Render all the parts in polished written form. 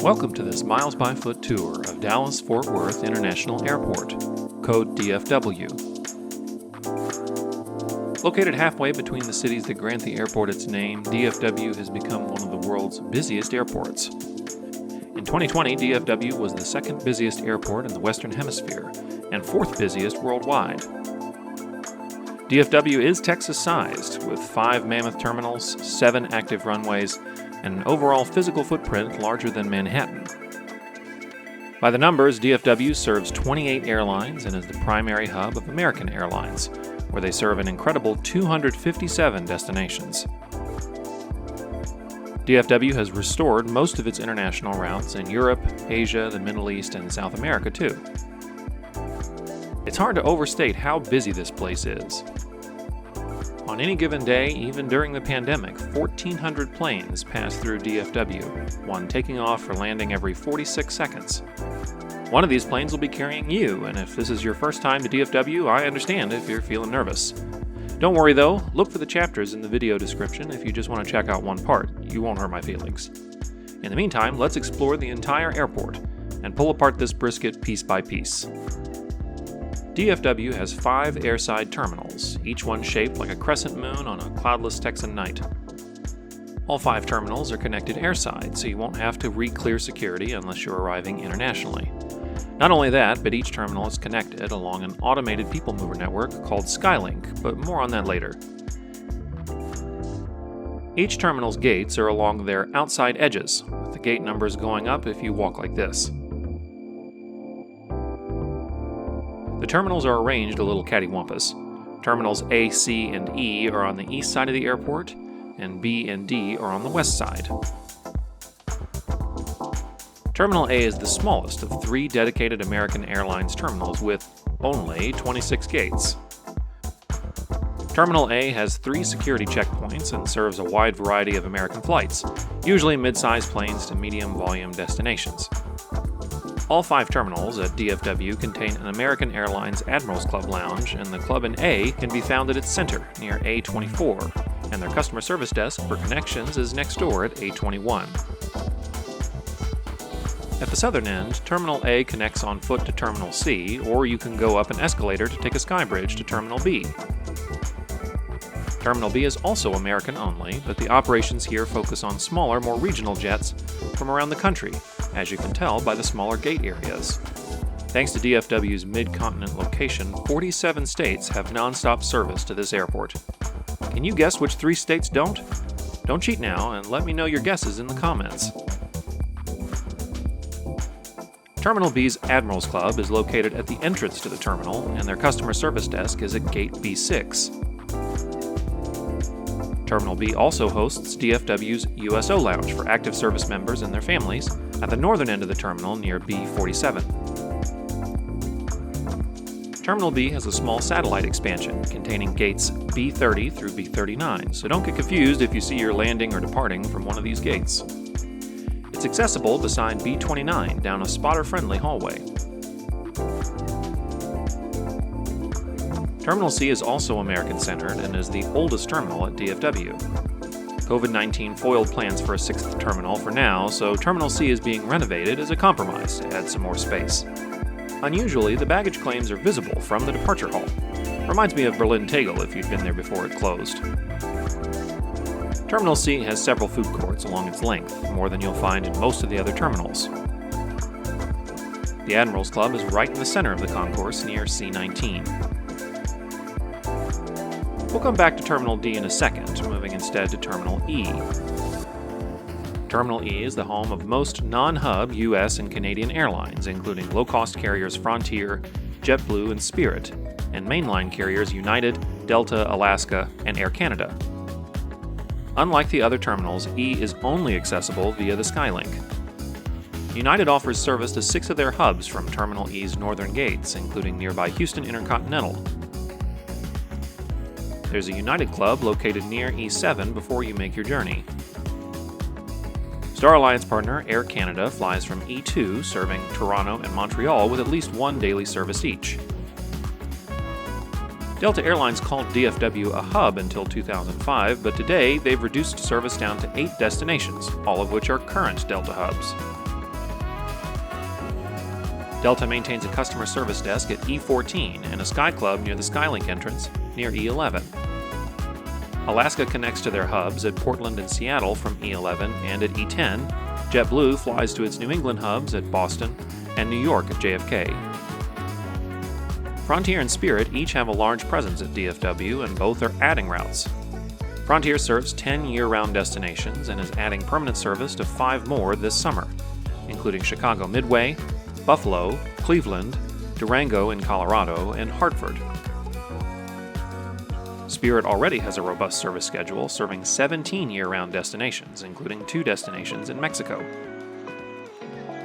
Welcome to this Miles by Foot tour of Dallas-Fort Worth International Airport, code DFW. Located halfway between the cities that grant the airport its name, DFW has become one of the world's busiest airports. In 2020, DFW was the second busiest airport in the Western Hemisphere and fourth busiest worldwide. DFW is Texas-sized, with 5 mammoth terminals, 7 active runways, and an overall physical footprint larger than Manhattan. By the numbers, DFW serves 28 airlines and is the primary hub of American Airlines, where they serve an incredible 257 destinations. DFW has restored most of its international routes in Europe, Asia, the Middle East, and South America too. It's hard to overstate how busy this place is. On any given day, even during the pandemic, 1,400 planes pass through DFW, one taking off or landing every 46 seconds. One of these planes will be carrying you, and if this is your first time to DFW, I understand if you're feeling nervous. Don't worry though, look for the chapters in the video description if you just want to check out one part. You won't hurt my feelings. In the meantime, let's explore the entire airport and pull apart this brisket piece by piece. DFW has 5 airside terminals, each one shaped like a crescent moon on a cloudless Texan night. All 5 terminals are connected airside, so you won't have to re-clear security unless you're arriving internationally. Not only that, but each terminal is connected along an automated people mover network called Skylink, but more on that later. Each terminal's gates are along their outside edges, with the gate numbers going up if you walk like this. The terminals are arranged a little cattywampus. Terminals A, C, and E are on the east side of the airport, and B and D are on the west side. Terminal A is the smallest of 3 dedicated American Airlines terminals with only 26 gates. Terminal A has 3 security checkpoints and serves a wide variety of American flights, usually mid-size planes to medium-volume destinations. All 5 terminals at DFW contain an American Airlines Admirals Club lounge, and the club in A can be found at its center, near A24, and their customer service desk for connections is next door at A21. At the southern end, Terminal A connects on foot to Terminal C, or you can go up an escalator to take a skybridge to Terminal B. Terminal B is also American only, but the operations here focus on smaller, more regional jets from around the country, as you can tell by the smaller gate areas. Thanks to DFW's mid-continent location, 47 states have non-stop service to this airport. Can you guess which 3 states don't? Don't cheat now, and let me know your guesses in the comments. Terminal B's Admirals Club is located at the entrance to the terminal, and their customer service desk is at Gate B6. Terminal B also hosts DFW's USO Lounge for active service members and their families at the northern end of the terminal near B47. Terminal B has a small satellite expansion containing gates B30 through B39, so don't get confused if you see you're landing or departing from one of these gates. It's accessible beside B29 down a spotter-friendly hallway. Terminal C is also American-centered and is the oldest terminal at DFW. COVID-19 foiled plans for a 6th terminal for now, so Terminal C is being renovated as a compromise to add some more space. Unusually, the baggage claims are visible from the departure hall. Reminds me of Berlin Tegel if you'd been there before it closed. Terminal C has several food courts along its length, more than you'll find in most of the other terminals. The Admirals Club is right in the center of the concourse near C19. We'll come back to Terminal D in a second, moving instead to Terminal E. Terminal E is the home of most non-hub U.S. and Canadian airlines, including low-cost carriers Frontier, JetBlue, and Spirit, and mainline carriers United, Delta, Alaska, and Air Canada. Unlike the other terminals, E is only accessible via the Skylink. United offers service to 6 of their hubs from Terminal E's northern gates, including nearby Houston Intercontinental. There's a United Club located near E7 before you make your journey. Star Alliance partner Air Canada flies from E2, serving Toronto and Montreal with at least 1 daily service each. Delta Airlines called DFW a hub until 2005, but today they've reduced service down to 8 destinations, all of which are current Delta hubs. Delta maintains a customer service desk at E14 and a Sky Club near the Skylink entrance near E11. Alaska connects to their hubs at Portland and Seattle from E11 and at E10. JetBlue flies to its New England hubs at Boston and New York at JFK. Frontier and Spirit each have a large presence at DFW, and both are adding routes. Frontier serves 10 year-round destinations and is adding permanent service to 5 more this summer, including Chicago Midway, Buffalo, Cleveland, Durango in Colorado, and Hartford. Spirit already has a robust service schedule serving 17 year-round destinations, including 2 destinations in Mexico.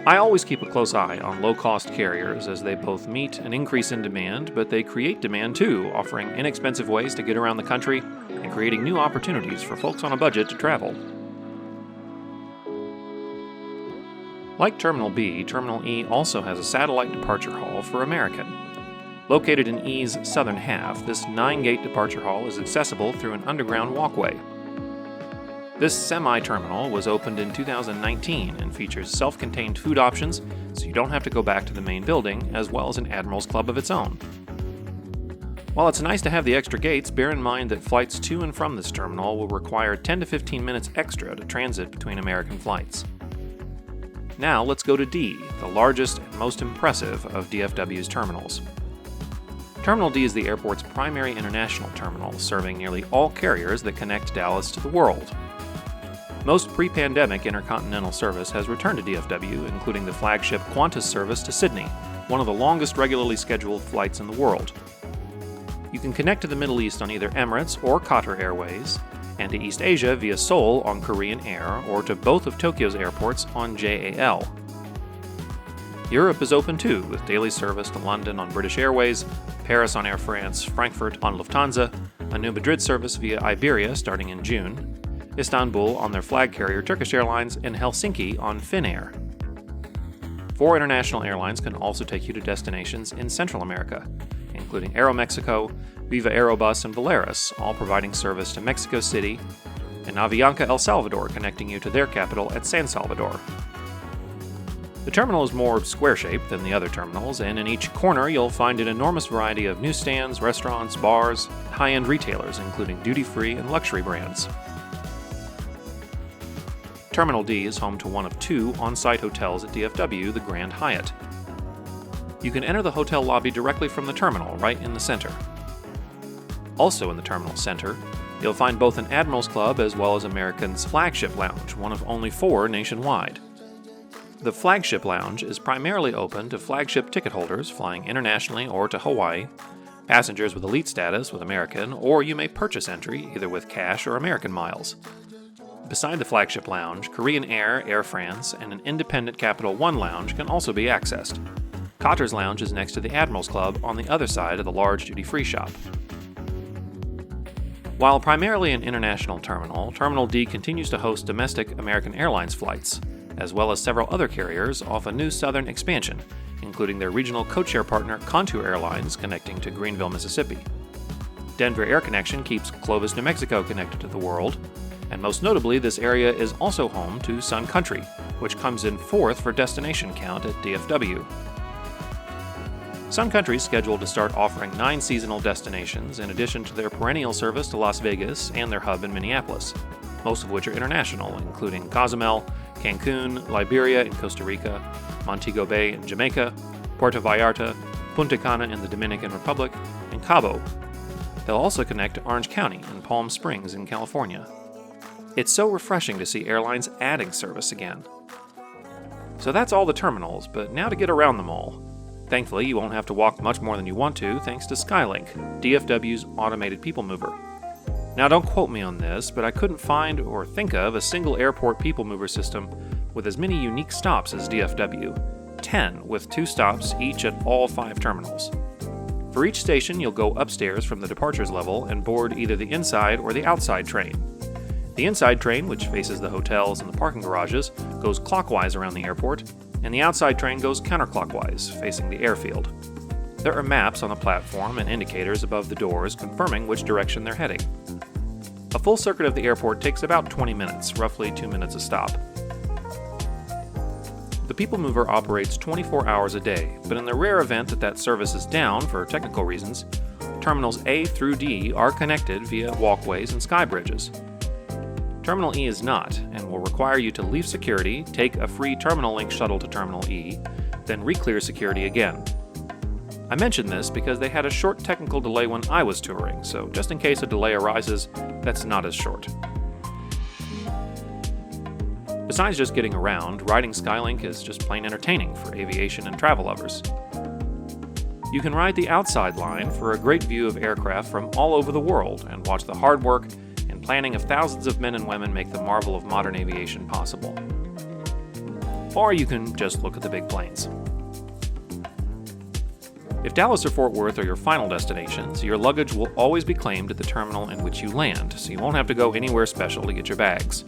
I always keep a close eye on low-cost carriers as they both meet an increase in demand, but they create demand too, offering inexpensive ways to get around the country and creating new opportunities for folks on a budget to travel. Like Terminal B, Terminal E also has a satellite departure hall for American. Located in E's southern half, this 9-gate departure hall is accessible through an underground walkway. This semi-terminal was opened in 2019 and features self-contained food options, so you don't have to go back to the main building, as well as an Admiral's Club of its own. While it's nice to have the extra gates, bear in mind that flights to and from this terminal will require 10 to 15 minutes extra to transit between American flights. Now let's go to D, the largest and most impressive of DFW's terminals. Terminal D is the airport's primary international terminal, serving nearly all carriers that connect Dallas to the world. Most pre-pandemic intercontinental service has returned to DFW, including the flagship Qantas service to Sydney, one of the longest regularly scheduled flights in the world. You can connect to the Middle East on either Emirates or Qatar Airways, and to East Asia via Seoul on Korean Air, or to both of Tokyo's airports on JAL. Europe is open too, with daily service to London on British Airways, Paris on Air France, Frankfurt on Lufthansa, a new Madrid service via Iberia starting in June, Istanbul on their flag carrier Turkish Airlines, and Helsinki on Finnair. 4 international airlines can also take you to destinations in Central America, including Aeromexico, Viva Aerobus, and Volaris, all providing service to Mexico City, and Avianca El Salvador connecting you to their capital at San Salvador. The terminal is more square-shaped than the other terminals, and in each corner you'll find an enormous variety of newsstands, restaurants, bars, and high-end retailers, including duty-free and luxury brands. Terminal D is home to one of 2 on-site hotels at DFW, the Grand Hyatt. You can enter the hotel lobby directly from the terminal, right in the center. Also in the terminal center, you'll find both an Admiral's Club as well as American's Flagship Lounge, one of only 4 nationwide. The Flagship Lounge is primarily open to flagship ticket holders flying internationally or to Hawaii, passengers with elite status with American, or you may purchase entry either with cash or American miles. Beside the Flagship Lounge, Korean Air, Air France, and an independent Capital One lounge can also be accessed. Qatar's Lounge is next to the Admiral's Club on the other side of the large duty-free shop. While primarily an international terminal, Terminal D continues to host domestic American Airlines flights, as well as several other carriers off a new southern expansion, including their regional codeshare partner Contour Airlines connecting to Greenville, Mississippi. Denver Air Connection keeps Clovis, New Mexico connected to the world, and most notably, this area is also home to Sun Country, which comes in 4th for destination count at DFW. Sun Country is scheduled to start offering 9 seasonal destinations in addition to their perennial service to Las Vegas and their hub in Minneapolis, most of which are international, including Cozumel, Cancun, Liberia in Costa Rica, Montego Bay in Jamaica, Puerto Vallarta, Punta Cana in the Dominican Republic, and Cabo. They'll also connect to Orange County and Palm Springs in California. It's so refreshing to see airlines adding service again. So that's all the terminals, but now to get around them all. Thankfully, you won't have to walk much more than you want to thanks to Skylink, DFW's automated people mover. Now don't quote me on this, but I couldn't find or think of a single airport people mover system with as many unique stops as DFW, 10 with 2 stops each at all 5 terminals. For each station, you'll go upstairs from the departures level and board either the inside or the outside train. The inside train, which faces the hotels and the parking garages, goes clockwise around the airport, and the outside train goes counterclockwise, facing the airfield. There are maps on the platform and indicators above the doors confirming which direction they're heading. A full circuit of the airport takes about 20 minutes, roughly 2 minutes a stop. The People Mover operates 24 hours a day, but in the rare event that that service is down for technical reasons, Terminals A through D are connected via walkways and sky bridges. Terminal E is not, and will require you to leave security, take a free TerminalLink shuttle to Terminal E, then re-clear security again. I mention this because they had a short technical delay when I was touring, so just in case a delay arises, that's not as short. Besides just getting around, riding Skylink is just plain entertaining for aviation and travel lovers. You can ride the outside line for a great view of aircraft from all over the world and watch the hard work and planning of thousands of men and women make the marvel of modern aviation possible. Or you can just look at the big planes. If Dallas or Fort Worth are your final destinations, your luggage will always be claimed at the terminal in which you land, so you won't have to go anywhere special to get your bags.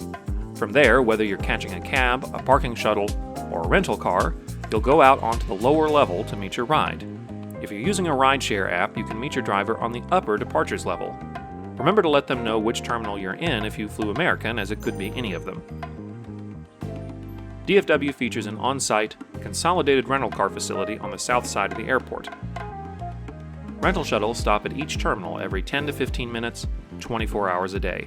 From there, whether you're catching a cab, a parking shuttle, or a rental car, you'll go out onto the lower level to meet your ride. If you're using a rideshare app, you can meet your driver on the upper departures level. Remember to let them know which terminal you're in if you flew American, as it could be any of them. DFW features an on-site, consolidated rental car facility on the south side of the airport. Rental shuttles stop at each terminal every 10 to 15 minutes, 24 hours a day.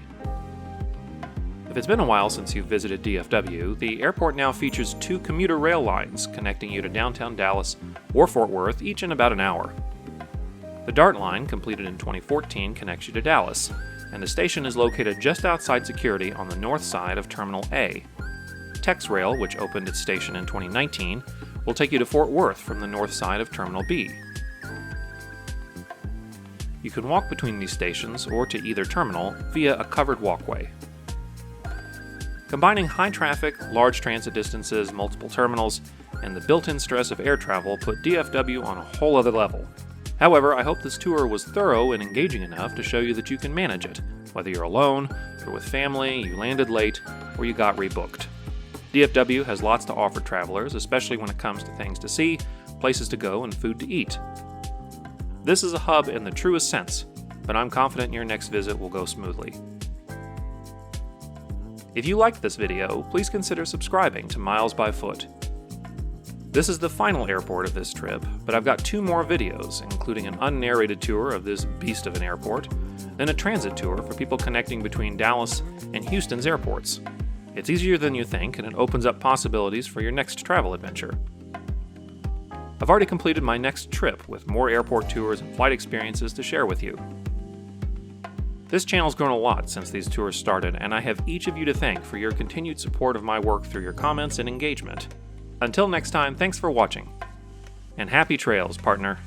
If it's been a while since you've visited DFW, the airport now features 2 commuter rail lines connecting you to downtown Dallas or Fort Worth, each in about an hour. The DART line, completed in 2014, connects you to Dallas, and the station is located just outside security on the north side of Terminal A. TexRail, which opened its station in 2019, will take you to Fort Worth from the north side of Terminal B. You can walk between these stations or to either terminal via a covered walkway. Combining high traffic, large transit distances, multiple terminals, and the built-in stress of air travel put DFW on a whole other level. However, I hope this tour was thorough and engaging enough to show you that you can manage it, whether you're alone, you're with family, you landed late, or you got rebooked. DFW has lots to offer travelers, especially when it comes to things to see, places to go, and food to eat. This is a hub in the truest sense, but I'm confident your next visit will go smoothly. If you liked this video, please consider subscribing to Miles by Foot. This is the final airport of this trip, but I've got 2 more videos, including an unnarrated tour of this beast of an airport, then a transit tour for people connecting between Dallas and Houston's airports. It's easier than you think, and it opens up possibilities for your next travel adventure. I've already completed my next trip with more airport tours and flight experiences to share with you. This channel's grown a lot since these tours started, and I have each of you to thank for your continued support of my work through your comments and engagement. Until next time, thanks for watching, and happy trails, partner.